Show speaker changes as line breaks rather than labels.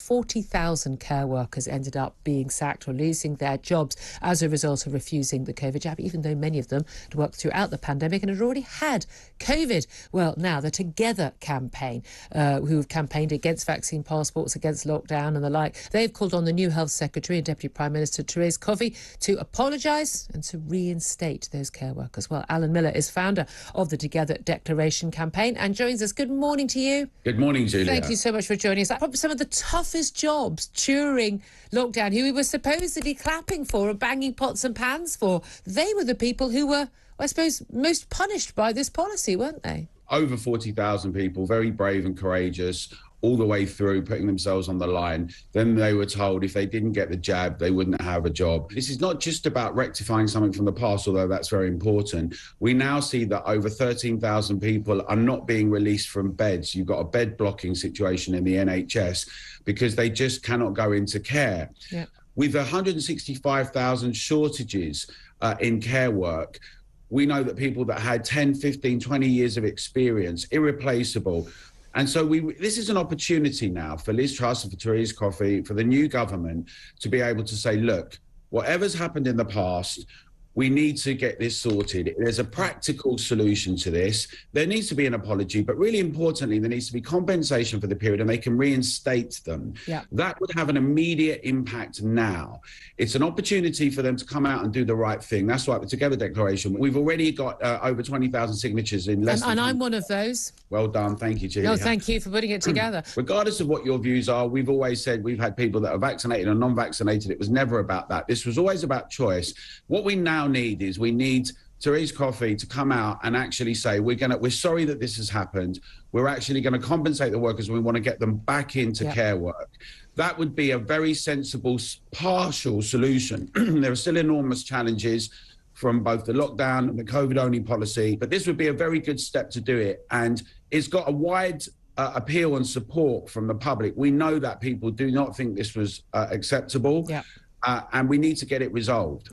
40,000 care workers ended up being sacked or losing their jobs as a result of refusing the COVID jab, even though many of them had worked throughout the pandemic and had already had COVID. Well, now the Together campaign, who have campaigned against vaccine passports, against lockdown and the like, they've called on the new Health Secretary and Deputy Prime Minister Therese Coffey to apologise and to reinstate those care workers. Well, Alan Miller is founder of the Together Declaration campaign and joins us. Good morning to you.
Good morning, Julia.
Thank you so much for joining us. Probably some of the toughest jobs during lockdown, who we were supposedly clapping for and banging pots and pans for. They were the people who were, I suppose, most punished by this policy, weren't they?
Over 40,000 people, very brave and courageous, all the way through, putting themselves on the line. Then they were told if they didn't get the jab, they wouldn't have a job. This is not just about rectifying something from the past, although that's very important. We now see that over 13,000 people are not being released from beds. You've got a bed blocking situation in the NHS because they just cannot go into care. Yeah. With 165,000 shortages in care work, we know that people that had 10, 15, 20 years of experience, irreplaceable. And so this is an opportunity now for Liz Truss and for Therese Coffey, for the new government, to be able to say, look, whatever's happened in the past, we need to get this sorted. There's a practical solution to this. There needs to be an apology, but really importantly, there needs to be compensation for the period and they can reinstate them. Yeah. That would have an immediate impact now. It's an opportunity for them to come out and do the right thing. That's why the Together Declaration, we've already got over 20,000 signatures in less than...
And I'm one of those.
Well done. Thank you, Julia.
No, thank you for putting it together.
Regardless of what your views are, we've always said we've had people that are vaccinated and non-vaccinated. It was never about that. This was always about choice. What we now need is we need Therese Coffey to come out and actually say we're sorry that this has happened. We're actually going to compensate the workers and we want to get them back into care work. That would be a very sensible, partial solution. There are still enormous challenges from both the lockdown and the COVID-only policy, but this would be a very good step to do it. And it's got a wide appeal and support from the public. We know that people do not think this was acceptable, and we need to get it resolved.